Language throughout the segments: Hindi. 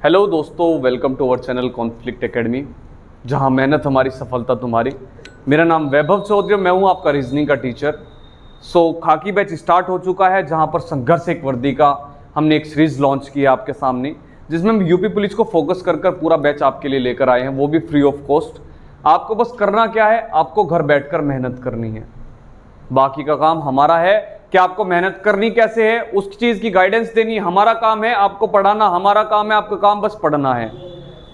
हेलो दोस्तों, welcome to our channel conflict academy, जहां मेहनत हमारी सफलता तुम्हारी। मेरा नाम वैभव चौधरी, मैं हूं आपका रीजनिंग का टीचर। खाकी बैच स्टार्ट हो चुका है, जहां पर संघर्ष एक वर्दी का हमने एक सीरीज लॉन्च किया आपके सामने, जिसमें हम यूपी पुलिस को फोकस कर पूरा बैच आपके लिए लेकर आए हैं, वो भी फ्री ऑफ कॉस्ट। आपको बस करना क्या है, आपको घर बैठकर मेहनत करनी है। बाकी का काम हमारा है कि आपको मेहनत करनी कैसे है उस चीज़ की गाइडेंस देनी हमारा काम है, आपको पढ़ाना हमारा काम है। आपका काम बस पढ़ना है,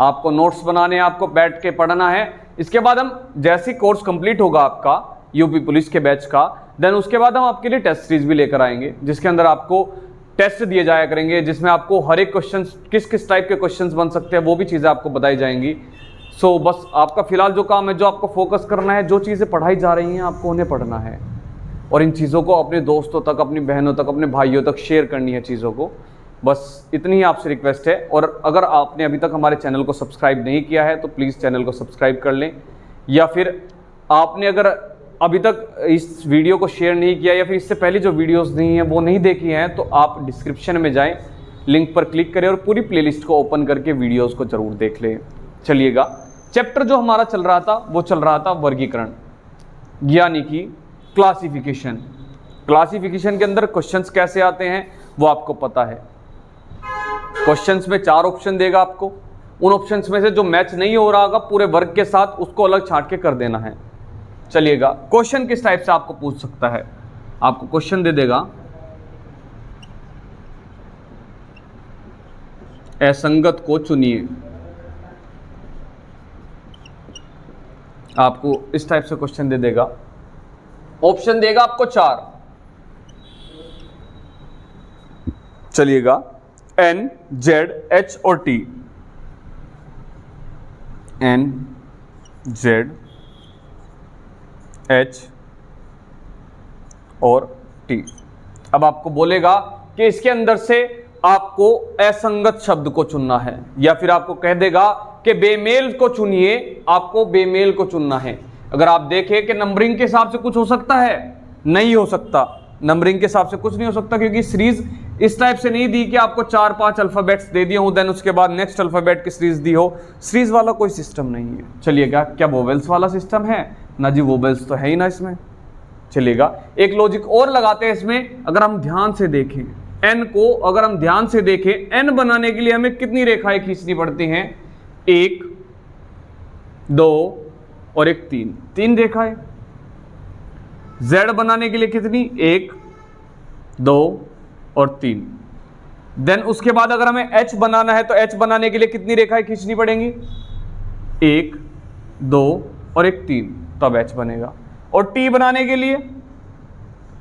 आपको नोट्स बनाने हैं, आपको बैठ के पढ़ना है। इसके बाद हम जैसे कोर्स कंप्लीट होगा आपका यूपी पुलिस के बैच का, देन उसके बाद हम आपके लिए टेस्ट सीरीज भी लेकर आएंगे, जिसके अंदर आपको टेस्ट दिए जाया करेंगे, जिसमें आपको हर एक क्वेश्चन किस किस टाइप के क्वेश्चंस बन सकते हैं वो भी चीज़ें आपको बताई जाएंगी। बस आपका फिलहाल जो काम है, जो आपको फोकस करना है, जो चीज़ें पढ़ाई जा रही हैं आपको उन्हें पढ़ना है, और इन चीज़ों को अपने दोस्तों तक, अपनी बहनों तक, अपने भाइयों तक शेयर करनी है चीज़ों को। बस इतनी ही आपसे रिक्वेस्ट है। और अगर आपने अभी तक हमारे चैनल को सब्सक्राइब नहीं किया है तो प्लीज़ चैनल को सब्सक्राइब कर लें, या फिर आपने अगर अभी तक इस वीडियो को शेयर नहीं किया या फिर इससे पहले जो वीडियोज़ नहीं हैं वो नहीं देखी हैं, तो आप डिस्क्रिप्शन में जाएँ, लिंक पर क्लिक करें और पूरी प्लेलिस्ट को ओपन करके वीडियोज़ को ज़रूर देख लें। चलिएगा, चैप्टर जो हमारा चल रहा था वो चल रहा था वर्गीकरण, यानी कि क्लासिफिकेशन। क्लासिफिकेशन के अंदर क्वेश्चंस कैसे आते हैं वो आपको पता है। क्वेश्चंस में 4 ऑप्शन देगा आपको, उन ऑप्शंस में से जो मैच नहीं हो रहा होगा पूरे वर्ग के साथ उसको अलग छांट के कर देना है। चलिएगा, क्वेश्चन किस टाइप से आपको पूछ सकता है, आपको क्वेश्चन दे देगा असंगत को चुनिए। आपको इस टाइप से क्वेश्चन दे देगा, ऑप्शन देगा आपको 4। चलिएगा, N, Z, H और T। N, Z, H और T। अब आपको बोलेगा कि इसके अंदर से आपको असंगत शब्द को चुनना है, या फिर आपको कह देगा कि बेमेल को चुनिए, आपको बेमेल को चुनना है। अगर आप देखें कि नंबरिंग के हिसाब से कुछ हो सकता है, नहीं हो सकता। नंबरिंग के हिसाब से कुछ नहीं हो सकता, क्योंकि सीरीज इस टाइप से नहीं दी कि आपको 4-5 अल्फाबेट्स दे दिए हो, देन उसके बाद नेक्स्ट अल्फाबेट की सीरीज दी हो। सीरीज वाला कोई सिस्टम नहीं है। चलिएगा, क्या वोवेल्स वाला सिस्टम है? ना जी, वोवेल्स तो है ही ना इसमें। चलिएगा, एक लॉजिक और लगाते हैं इसमें। अगर हम ध्यान से देखें एन को, अगर हम ध्यान से देखें, एन बनाने के लिए हमें कितनी रेखाएं खींचनी पड़ती हैं? 1, 2 और एक 3 रेखाएं। Z बनाने के लिए कितनी? 1, 2 और 3। देन उसके बाद अगर हमें H बनाना है तो H बनाने के लिए कितनी रेखाएं खींचनी पड़ेंगी? 1, 2 और एक 3, तब H बनेगा। और T बनाने के लिए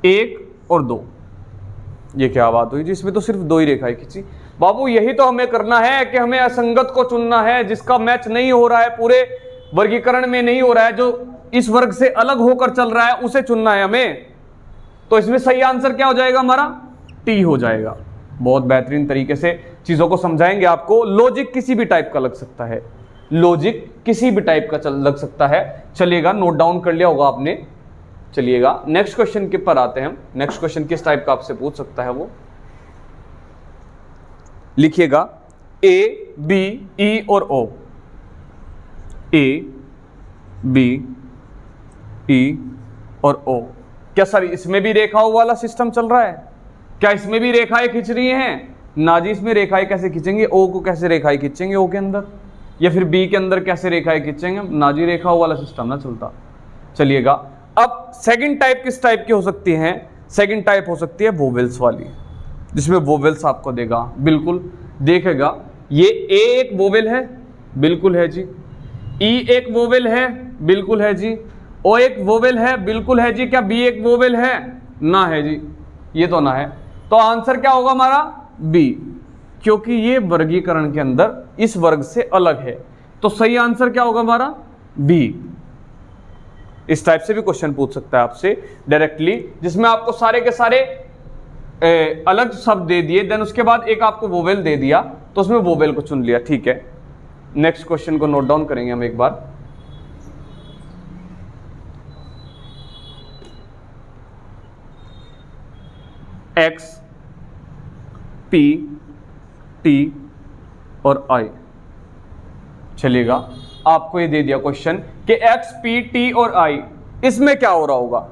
1 और 2। ये क्या बात हुई जिसमें तो सिर्फ 2 ही रेखाएं खींची? बाबू, यही तो हमें करना है कि हमें असंगत को चुनना है, जिसका मैच नहीं हो रहा है, पूरे वर्गीकरण में नहीं हो रहा है, जो इस वर्ग से अलग होकर चल रहा है, उसे चुनना है हमें। तो इसमें सही आंसर क्या हो जाएगा हमारा? टी हो जाएगा। बहुत बेहतरीन तरीके से चीजों को समझाएंगे आपको। लॉजिक किसी भी टाइप का लग सकता है, लॉजिक किसी भी टाइप का लग सकता है। चलिएगा, नोट डाउन कर लिया होगा आपने। चलिएगा, नेक्स्ट क्वेश्चन के पर आते हैं हम। नेक्स्ट क्वेश्चन किस टाइप का आपसे पूछ सकता है वो लिखिएगा। A, B, E और O। A, B, E और O। क्या सर इसमें भी रेखाओं वाला सिस्टम चल रहा है? क्या इसमें भी रेखाएं खींच रही हैं? ना जी, इसमें रेखाएं कैसे खींचेंगे? O को कैसे रेखाएं खींचेंगे O के अंदर, या फिर B के अंदर कैसे रेखाएं खींचेंगे? ना जी, रेखाओं वाला सिस्टम ना चलता। चलिएगा, अब सेकंड टाइप किस टाइप की हो सकती है? सेकंड टाइप हो सकती है वोवेल्स वाली, जिसमें वोवेल्स आपको देगा। बिल्कुल देखेगा, ये A एक वोवेल है, बिल्कुल है जी। E एक वोवेल है, बिल्कुल है जी। O एक वोवेल है, बिल्कुल है जी। क्या B एक वोवेल है? ना है जी, ये तो ना है। तो आंसर क्या होगा हमारा? B, क्योंकि ये वर्गीकरण के अंदर इस वर्ग से अलग है। तो सही आंसर क्या होगा हमारा? B। इस टाइप से भी क्वेश्चन पूछ सकता है आपसे डायरेक्टली, जिसमें आपको सारे के सारे अलग शब्द दे दिए, देन उसके बाद एक आपको वोवेल दे दिया, तो उसमें वोवेल को चुन लिया। ठीक है, नेक्स्ट क्वेश्चन को नोट डाउन करेंगे हम एक बार। X, P, T और आई। चलिएगा, आपको ये दे दिया क्वेश्चन कि एक्स, पी, टी और आई, इसमें क्या हो रहा होगा,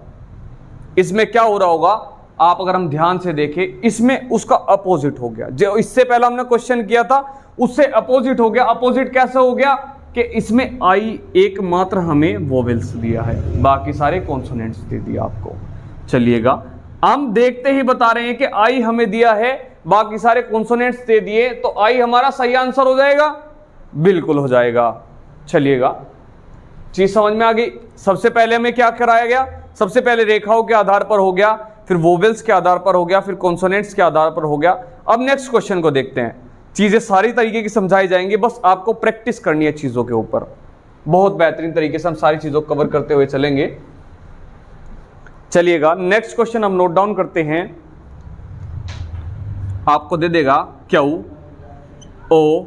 इसमें क्या हो रहा होगा। आप अगर हम ध्यान से देखें, इसमें उसका अपोजिट हो गया। जो इससे पहले हमने क्वेश्चन किया था उससे अपोजिट हो गया। अपोजिट कैसे हो गया कि इसमें आई एकमात्र हमें वोवेल्स दिया है, बाकी सारे कॉन्सोनेंट्स दे दिया आपको। चलिएगा, हम देखते ही बता रहे हैं कि आई हमें दिया है, बाकी सारे कॉन्सोनेंट्स दे दिए, तो आई हमारा सही आंसर हो जाएगा, बिल्कुल हो जाएगा। चलिएगा, चीज समझ में आ गई। सबसे पहले हमें क्या कराया गया, सबसे पहले रेखाओं के आधार पर हो गया, फिर वोवेल्स के आधार पर हो गया, फिर कॉन्सोनेंट्स के आधार पर हो गया। अब नेक्स्ट क्वेश्चन को देखते हैं। चीजें सारी तरीके की समझाई जाएंगी, बस आपको प्रैक्टिस करनी है चीजों के ऊपर। बहुत बेहतरीन तरीके से हम सारी चीजों को कवर करते हुए चलेंगे। चलिएगा, नेक्स्ट क्वेश्चन हम नोट डाउन करते हैं। आपको दे देगा क्यू ओ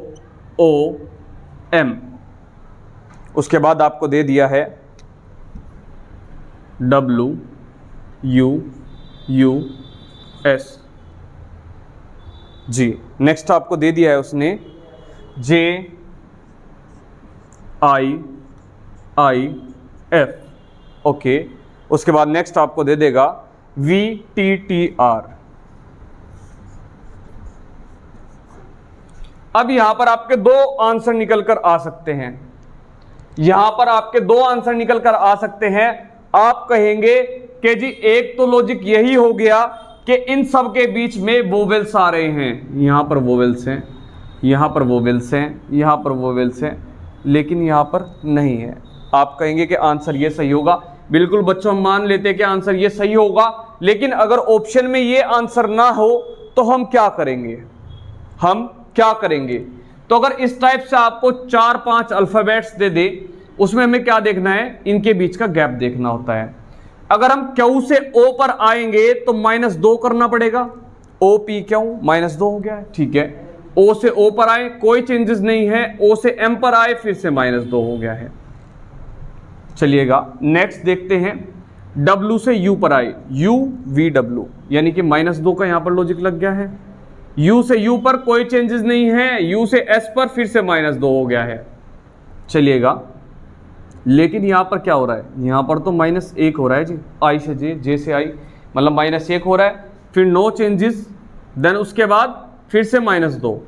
ओ एम, उसके बाद आपको दे दिया है W you U S G. Next आपको दे दिया है उसने जे आई आई एफ, ओके। उसके बाद नेक्स्ट आपको दे देगा वी टी टी आर। अब यहां पर आपके दो आंसर निकल कर आ सकते हैं, यहां पर आपके दो आंसर निकल कर आ सकते हैं। आप कहेंगे कि जी एक तो लॉजिक यही हो गया कि इन सब के बीच में वोवेल्स आ रहे हैं, यहां पर वोवेल्स हैं, यहां पर वोवेल्स हैं, यहां पर वोवेल्स हैं, लेकिन यहां पर नहीं है। आप कहेंगे कि आंसर ये सही होगा। बिल्कुल बच्चों, हम मान लेते हैं कि आंसर ये सही होगा, लेकिन अगर ऑप्शन में ये आंसर ना हो तो हम क्या करेंगे, हम क्या करेंगे। तो अगर इस टाइप से आपको 4-5 अल्फाबेट्स दे दे, उसमें हमें क्या देखना है, इनके बीच का गैप देखना होता है। अगर हम क्यू से ओ पर आएंगे तो -2 करना पड़ेगा, ओ पी क्यू -2 हो गया है, ठीक है। ओ से ओ पर आए, कोई चेंजेस नहीं है, ओ से एम पर आए, फिर से -2 हो गया है। चलिएगा, नेक्स्ट देखते हैं, डब्ल्यू से यू पर आए, यू वी डब्ल्यू, यानी कि -2 का यहां पर लॉजिक लग गया है। यू से यू पर कोई चेंजेस नहीं है, यू से एस पर फिर से -2 हो गया है। चलिएगा, लेकिन यहां पर क्या हो रहा है, यहां पर तो -1 हो रहा है जी, आई से जे, जे से आई, मतलब -1 हो रहा है, फिर नो चेंजेस, देन उसके बाद फिर से -2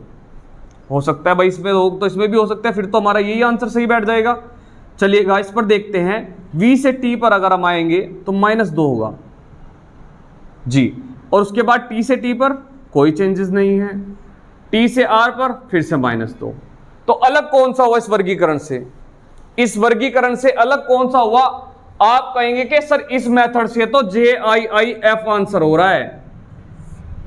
हो सकता है भाई, इसमें हो तो इसमें भी हो सकता है, फिर तो हमारा यही आंसर सही बैठ जाएगा। चलिएगा, इस पर देखते हैं, V से T पर अगर हम आएंगे तो -2 होगा जी, और उसके बाद T से T पर कोई चेंजेस नहीं है, T से R पर फिर से -2। तो अलग कौन सा हुआ इस वर्गीकरण से, इस वर्गीकरण से अलग कौन सा हुआ। आप कहेंगे कि सर इस मेथड से तो JIIF आंसर हो रहा है,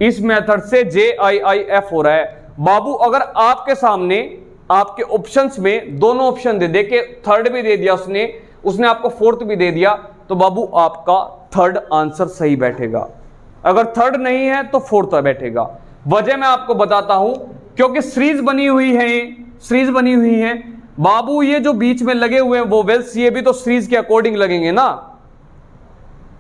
इस मेथड से JIIF हो रहा है। बाबू, अगर आपके सामने आपके ऑप्शंस में दोनों ऑप्शन दे दे के थर्ड भी दे दिया उसने आपको फोर्थ भी दे दिया, तो बाबू आपका थर्ड आंसर सही बैठेगा। अगर थर्ड नहीं है तो फोर्थ बैठेगा। वजह मैं आपको बताता हूं, क्योंकि सीरीज बनी हुई है, सीरीज बनी हुई है बाबू। ये जो बीच में लगे हुए हैं वोवेल्स, ये भी तो सीरीज के अकॉर्डिंग लगेंगे ना,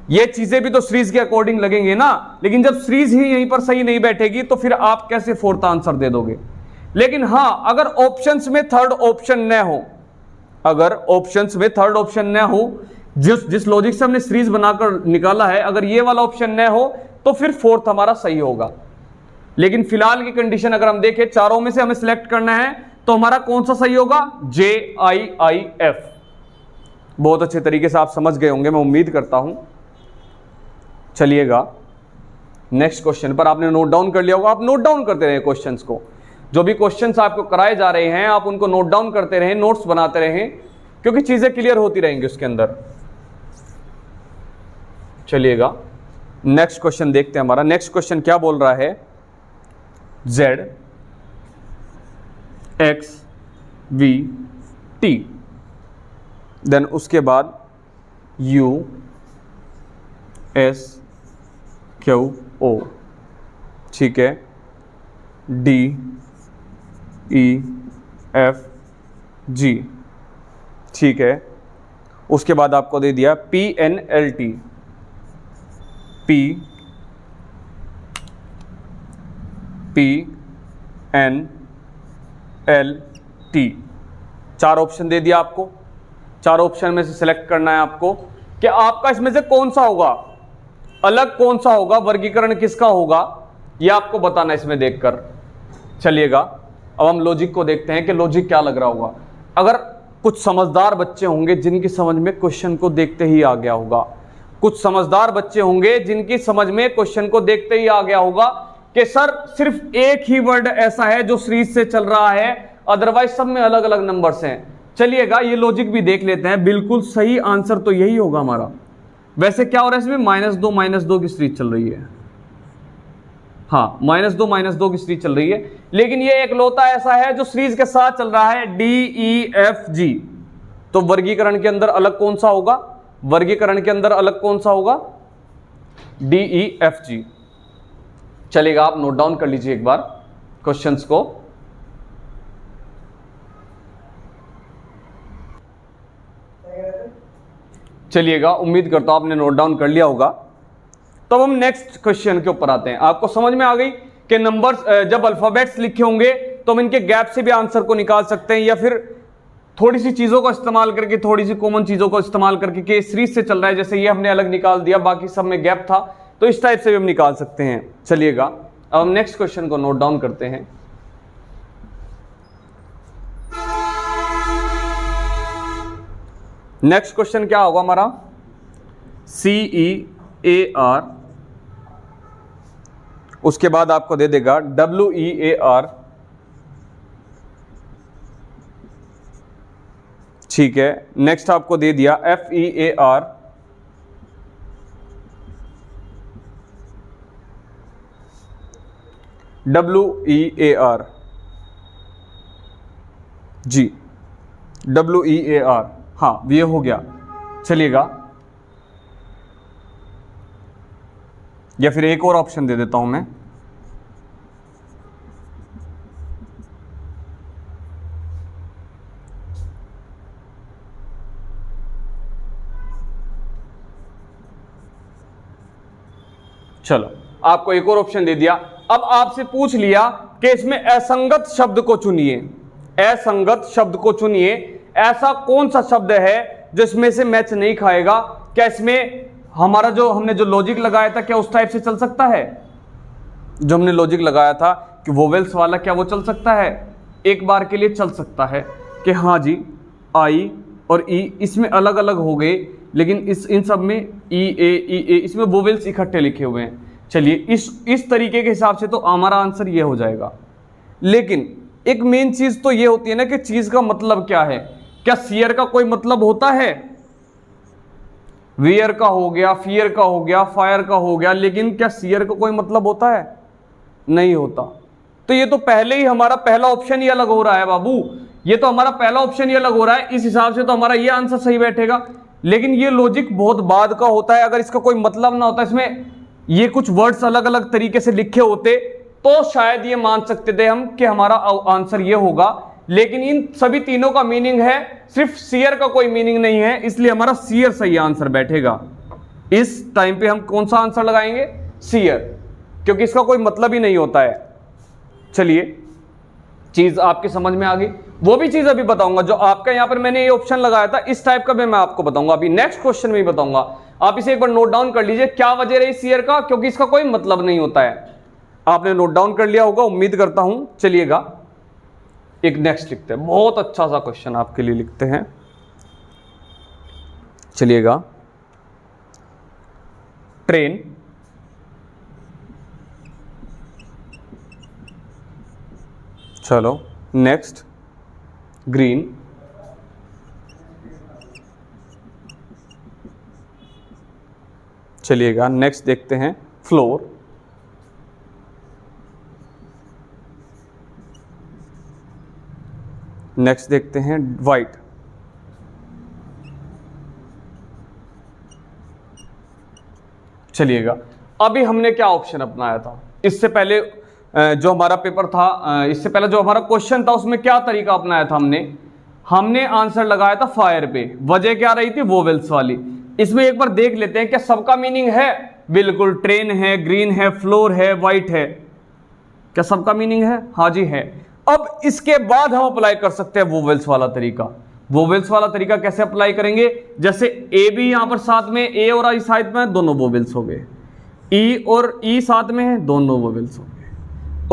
ये चीजें भी तो सीरीज के अकॉर्डिंग लगेंगे ना। लेकिन जब सीरीज ही यहीं पर सही नहीं बैठेगी तो फिर आप कैसे फोर्थ आंसर दे दोगे। लेकिन हां, अगर ऑप्शंस में थर्ड ऑप्शन न हो, अगर ऑप्शंस में थर्ड ऑप्शन न हो, जिस लॉजिक से हमने सीरीज बनाकर निकाला है, अगर ये वाला ऑप्शन न हो तो फिर फोर्थ हमारा सही होगा। लेकिन फिलहाल की कंडीशन अगर हम देखें, चारों में से हमें सिलेक्ट करना है, तो हमारा कौन सा सही होगा, JIIF। बहुत अच्छे तरीके से आप समझ गए होंगे, मैं उम्मीद करता हूं। चलिएगा, नेक्स्ट क्वेश्चन पर आपने नोट डाउन कर लिया होगा। आप नोट डाउन करते रहे क्वेश्चंस को, जो भी क्वेश्चंस आपको कराए जा रहे हैं आप उनको नोट डाउन करते रहें, नोट्स बनाते रहें, क्योंकि चीजें क्लियर होती रहेंगी उसके अंदर। चलिएगा, नेक्स्ट क्वेश्चन देखते हैं। हमारा नेक्स्ट क्वेश्चन क्या बोल रहा है, Z X V T, then उसके बाद U S Q O, ठीक है, D E F G, ठीक है। उसके बाद आपको दे दिया P N L T, P N L T। 4 option दे दिया आपको, 4 ऑप्शन में से सिलेक्ट करना है आपको कि आपका इसमें से कौन सा होगा, अलग कौन सा होगा, वर्गीकरण किसका होगा, यह आपको बताना है इसमें देखकर। चलिएगा अब हम लॉजिक को देखते हैं कि लॉजिक क्या लग रहा होगा। अगर कुछ समझदार बच्चे होंगे जिनकी समझ में क्वेश्चन को देखते ही आ गया होगा, कुछ समझदार बच्चे होंगे जिनकी समझ में क्वेश्चन को देखते ही आ गया होगा कि सर सिर्फ एक ही वर्ड ऐसा है जो सीरीज से चल रहा है, अदरवाइज सब में अलग अलग नंबर्स हैं। चलिएगा ये लॉजिक भी देख लेते हैं, बिल्कुल सही आंसर तो यही होगा हमारा। वैसे क्या हो रहा है इसमें, -2 की सीरीज चल रही है, हाँ -2 की सीरीज चल रही है, लेकिन ये एक लौता ऐसा है जो सीरीज के साथ चल रहा है DEFG। तो वर्गीकरण के अंदर अलग कौन सा होगा, वर्गीकरण के अंदर अलग कौन सा होगा, DEFG। चलेगा आप नोट डाउन कर लीजिए एक बार क्वेश्चंस को। चलिएगा उम्मीद करता हूं आपने नोट डाउन कर लिया होगा। तो हम नेक्स्ट क्वेश्चन के ऊपर आते हैं। आपको समझ में आ गई कि नंबर्स जब अल्फाबेट्स लिखे होंगे तो हम इनके गैप से भी आंसर को निकाल सकते हैं, या फिर थोड़ी सी चीज़ों को इस्तेमाल करके, थोड़ी सी कॉमन चीज़ों को इस्तेमाल करके कि सीरीज से चल रहा है, जैसे ये हमने अलग निकाल दिया, बाकी सब में गैप था, तो इस टाइप से भी हम निकाल सकते हैं। चलिएगा अब हम नेक्स्ट क्वेश्चन को नोट डाउन करते हैं। नेक्स्ट क्वेश्चन क्या होगा हमारा, CEAR, उसके बाद आपको दे देगा WEAR, ठीक है। नेक्स्ट आपको दे दिया FEAR, WEAR, जी WEAR, हाँ ये हो गया। चलिएगा या फिर एक और ऑप्शन दे देता हूं मैं, चलो आपको एक और ऑप्शन दे दिया। अब आपसे पूछ लिया कि इसमें असंगत शब्द को चुनिए, असंगत शब्द को चुनिए, ऐसा कौन सा शब्द है जिसमें से मैच नहीं खाएगा। क्या इसमें हमारा जो हमने जो लॉजिक लगाया था क्या उस टाइप से चल सकता है, जो हमने लॉजिक लगाया था कि वोवेल्स वाला, क्या वो चल सकता है, एक बार के लिए चल सकता है कि हाँ जी आई और ई इसमें अलग अलग हो गए, लेकिन इन सब में ई ए इसमें वोवेल्स इकट्ठे लिखे हुए हैं। चलिए इस तरीके के हिसाब से तो हमारा आंसर ये हो जाएगा। लेकिन एक मेन चीज तो ये होती है ना कि चीज का मतलब क्या है। क्या सियर का कोई मतलब होता है, वियर का हो गया, फियर का हो गया, फायर का हो गया, लेकिन क्या सियर का कोई मतलब होता है, नहीं होता। तो ये तो पहले ही हमारा पहला ऑप्शन ही अलग हो रहा है बाबू, ये तो हमारा पहला ऑप्शन ही अलग हो रहा है, इस हिसाब से तो हमारा ये आंसर सही बैठेगा। लेकिन ये लॉजिक बहुत बाद का होता है, अगर इसका कोई मतलब ना होता, इसमें ये कुछ वर्ड्स अलग अलग तरीके से लिखे होते तो शायद ये मान सकते थे हम कि हमारा आंसर ये होगा। लेकिन इन सभी तीनों का मीनिंग है, सिर्फ सियर का कोई मीनिंग नहीं है, इसलिए हमारा सियर सही आंसर बैठेगा। इस टाइम पे हम कौन सा आंसर लगाएंगे, सियर, क्योंकि इसका कोई मतलब ही नहीं होता है। चलिए चीज आपकी समझ में आ गई, वो भी चीज अभी बताऊंगा जो आपका यहाँ पर मैंने ये ऑप्शन लगाया था, इस टाइप का भी मैं आपको बताऊंगा, अभी नेक्स्ट क्वेश्चन में ही बताऊंगा। आप इसे एक बार नोट डाउन कर लीजिए, क्या वजह रही सियर का, क्योंकि इसका कोई मतलब नहीं होता है। आपने नोट डाउन कर लिया होगा, उम्मीद करता हूं। चलिएगा एक नेक्स्ट लिखते हैं, बहुत अच्छा सा क्वेश्चन आपके लिए लिखते हैं। चलिएगा ट्रेन, चलो नेक्स्ट ग्रीन, चलिएगा नेक्स्ट देखते हैं फ्लोर, नेक्स्ट देखते हैं वाइट, चलिएगा अभी हमने क्या ऑप्शन अपनाया था, इससे पहले जो हमारा पेपर था, इससे पहले जो हमारा क्वेश्चन था उसमें क्या तरीका अपनाया था हमने आंसर लगाया था फायर पे। वजह क्या रही थी, वोवेल्स वाली। इसमें एक बार देख लेते हैं क्या सबका मीनिंग है, बिल्कुल ट्रेन है, ग्रीन है, फ्लोर है, वाइट है, क्या सबका मीनिंग है, हाँ जी है। अब इसके बाद हम अप्लाई कर सकते हैं वोवेल्स वाला तरीका। वोवेल्स वाला तरीका कैसे अप्लाई करेंगे? जैसे ए भी यहां पर साथ में, ए और आई साथ में, दोनों वोवेल्स हो गए। ई और ई साथ में है, दोनों वोवेल्स होंगे।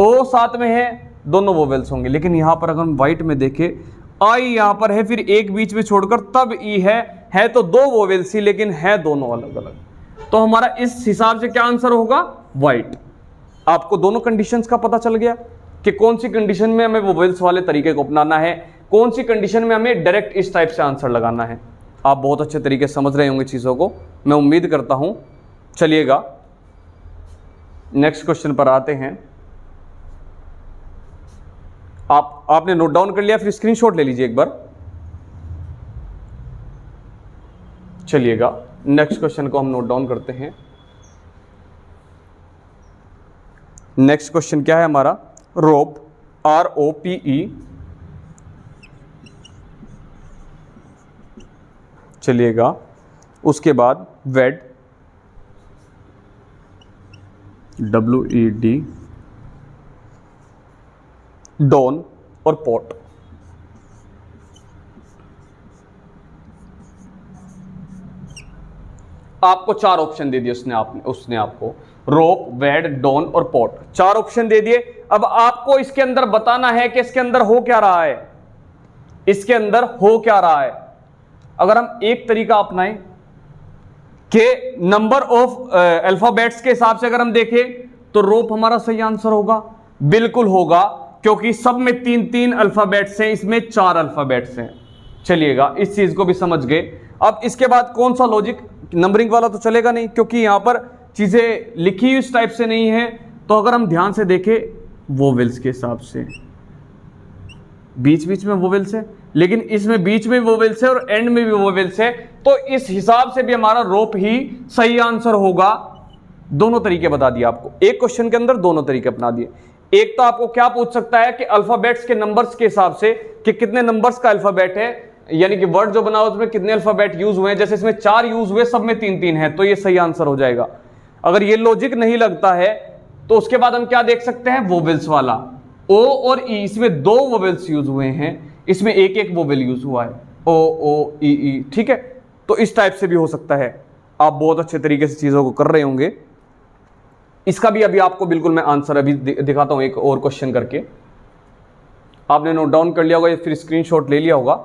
ओ साथ में है, दोनों वोवेल्स होंगे। लेकिन यहां पर अगर हम व्हाइट में देखें, आई यहां पर है, फिर एक बीच में छोड़कर तब ई है तो दो वोवेल्स ही, लेकिन है दोनों अलग अलग। तो हमारा इस हिसाब से क्या आंसर होगा? व्हाइट। आपको दोनों कंडीशंस का पता चल गया कि कौन सी कंडीशन में हमें वोवेल्स वाले तरीके को अपनाना है, कौन सी कंडीशन में हमें डायरेक्ट इस टाइप से आंसर लगाना है। आप बहुत अच्छे तरीके से समझ रहे होंगे चीज़ों को, मैं उम्मीद करता हूं। चलिएगा नेक्स्ट क्वेश्चन पर आते हैं। आपने नोट डाउन कर लिया, फिर स्क्रीनशॉट ले लीजिए एक बार। चलिएगा नेक्स्ट क्वेश्चन को हम नोट डाउन करते हैं। नेक्स्ट क्वेश्चन क्या है हमारा? रोप, ROPE। चलिएगा उसके बाद वेड, WED, डॉन और पॉट। आपको चार ऑप्शन दे दिए उसने आपको रोप, वेड, डॉन और पॉट, चार ऑप्शन दे दिए। अब आपको इसके अंदर बताना है कि इसके अंदर हो क्या रहा है, इसके अंदर हो क्या रहा है। अगर हम एक तरीका अपनाएं कि नंबर ऑफ अल्फाबेट्स के हिसाब से अगर हम देखें तो रोप हमारा सही आंसर होगा, बिल्कुल होगा, क्योंकि सब में तीन तीन अल्फाबेट्स हैं, इसमें चार अल्फाबेट्स हैं। चलिएगा इस चीज को भी समझ गए। अब इसके बाद कौन सा लॉजिक, नंबरिंग वाला तो चलेगा नहीं क्योंकि यहां पर चीजें लिखी इस टाइप से नहीं है। तो अगर हम ध्यान से देखें वोवेल्स के हिसाब से बीच बीच में वोवेल्स है, लेकिन इसमें बीच में वोवेल्स है और एंड में भी वोवेल्स है, तो इस हिसाब से भी हमारा रोप ही सही आंसर होगा। दोनों तरीके बता दिए आपको, एक क्वेश्चन के अंदर दोनों तरीके अपना दिए। एक तो आपको क्या पूछ सकता है कि अल्फाबेट्स के नंबर्स के हिसाब से कि कितने नंबर्स का अल्फाबेट है, यानी कि वर्ड जो बना उसमें कितने अल्फाबेट यूज हुए हैं। जैसे इसमें चार यूज हुए, सब में तीन तीन है, तो ये सही आंसर हो जाएगा। अगर ये लॉजिक नहीं लगता है तो उसके बाद हम क्या देख सकते हैं? वोवेल्स वाला, ओ और ई, इसमें दो वोवेल्स यूज हुए हैं, इसमें एक एक वोवेल यूज हुआ है, ओ ओ ई ई, ठीक है। तो इस टाइप से भी हो सकता है। आप बहुत अच्छे तरीके से चीजों को कर रहे होंगे। इसका भी अभी आपको बिल्कुल मैं आंसर अभी दिखाता हूं, एक और क्वेश्चन करके। आपने नोट डाउन कर लिया होगा या फिर स्क्रीनशॉट ले लिया होगा।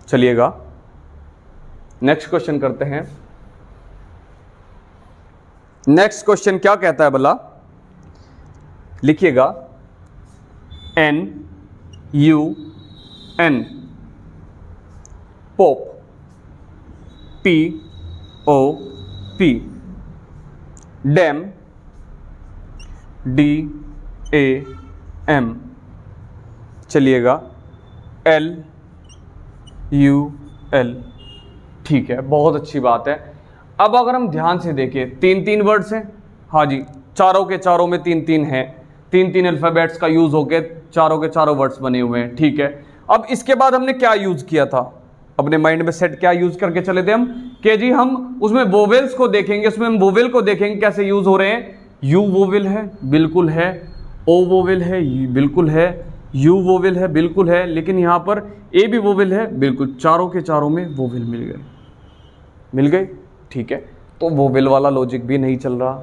चलिएगा नेक्स्ट क्वेश्चन करते हैं। नेक्स्ट क्वेश्चन क्या कहता है भला? लिखिएगा NUN, pop, POP, dam, DAM। चलिएगा LUL, ठीक है, बहुत अच्छी बात है। अब अगर हम ध्यान से देखें, तीन तीन वर्ड्स हैं, हाँ जी, चारों के चारों में तीन तीन है, तीन तीन अल्फाबेट्स का यूज होके चारों के चारों वर्ड्स बने हुए हैं, ठीक है। अब इसके बाद हमने क्या यूज किया था? अपने माइंड में सेट क्या यूज करके चले थे हम कि जी हम उसमें वोवेल्स को देखेंगे, उसमें हम वोवेल को देखेंगे कैसे यूज हो रहे हैं। यू वोवेल है, बिल्कुल है, ओ वोवेल है, बिल्कुल है, यू वोवेल है, बिल्कुल है, लेकिन यहाँ पर ए भी वोवेल है, बिल्कुल, चारों के चारों में वोवेल मिल गए, ठीक है। तो वोवेल वाला लॉजिक भी नहीं चल रहा।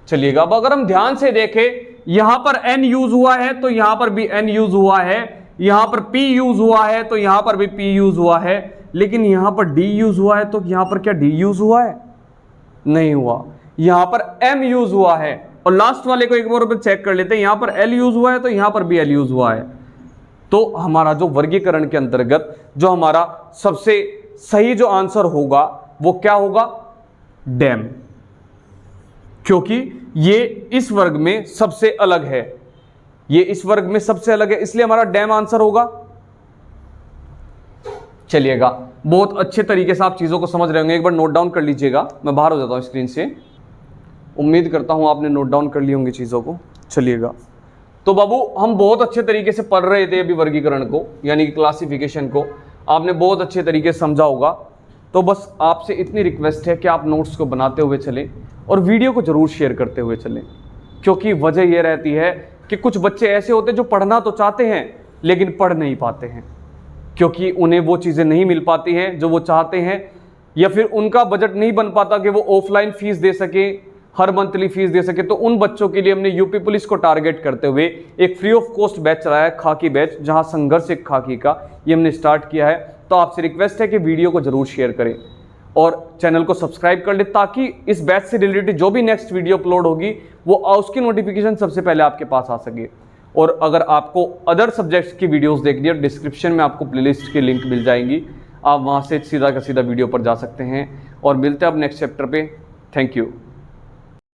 चलिएगा अब अगर हम ध्यान से देखें, यहां पर एन यूज हुआ है तो यहां पर भी एन यूज हुआ है, यहां पर पी यूज हुआ है तो यहां पर भी पी यूज हुआ है, लेकिन यहां पर डी यूज हुआ है तो यहां पर क्या डी यूज हुआ है? नहीं हुआ। यहां पर एम यूज हुआ है, और लास्ट वाले को एक बार चेक कर लेते हैं, यहां पर एल यूज हुआ है तो यहां पर भी एल यूज हुआ है। तो हमारा जो वर्गीकरण के अंतर्गत जो हमारा सबसे सही जो आंसर होगा वो क्या होगा? डैम, क्योंकि ये इस वर्ग में सबसे अलग है, ये इस वर्ग में सबसे अलग है, इसलिए हमारा डैम आंसर होगा। चलिएगा बहुत अच्छे तरीके से आप चीजों को समझ रहे होंगे, एक बार नोट डाउन कर लीजिएगा। मैं बाहर हो जाता हूं स्क्रीन से, उम्मीद करता हूं आपने नोट डाउन कर ली होंगी चीजों को। चलिएगा तो बाबू हम बहुत अच्छे तरीके से पढ़ रहे थे अभी वर्गीकरण को, यानी कि क्लासिफिकेशन को, आपने बहुत अच्छे तरीके से समझा होगा। तो बस आपसे इतनी रिक्वेस्ट है कि आप नोट्स को बनाते हुए चलें और वीडियो को जरूर शेयर करते हुए चलें, क्योंकि वजह यह रहती है कि कुछ बच्चे ऐसे होते हैं जो पढ़ना तो चाहते हैं लेकिन पढ़ नहीं पाते हैं, क्योंकि उन्हें वो चीज़ें नहीं मिल पाती हैं जो वो चाहते हैं, या फिर उनका बजट नहीं बन पाता कि वो ऑफलाइन फीस दे सके, हर मंथली फीस दे सके। तो उन बच्चों के लिए हमने यूपी पुलिस को टारगेट करते हुए एक फ्री ऑफ कॉस्ट बैच चलाया है, खाकी बैच, जहां संघर्ष एक खाकी का, ये हमने स्टार्ट किया है। तो आपसे रिक्वेस्ट है कि वीडियो को जरूर शेयर करें और चैनल को सब्सक्राइब कर ले, ताकि इस बैच से रिलेटेड जो भी नेक्स्ट वीडियो अपलोड होगी वो उसकी नोटिफिकेशन सबसे पहले आपके पास आ सके। और अगर आपको अदर सब्जेक्ट्स की वीडियोस देखनी है, डिस्क्रिप्शन में आपको प्लेलिस्ट की लिंक मिल जाएंगी, आप वहां से सीधा का सीधा वीडियो पर जा सकते हैं। और मिलते हैं अब नेक्स्ट चैप्टर पे। Thank you.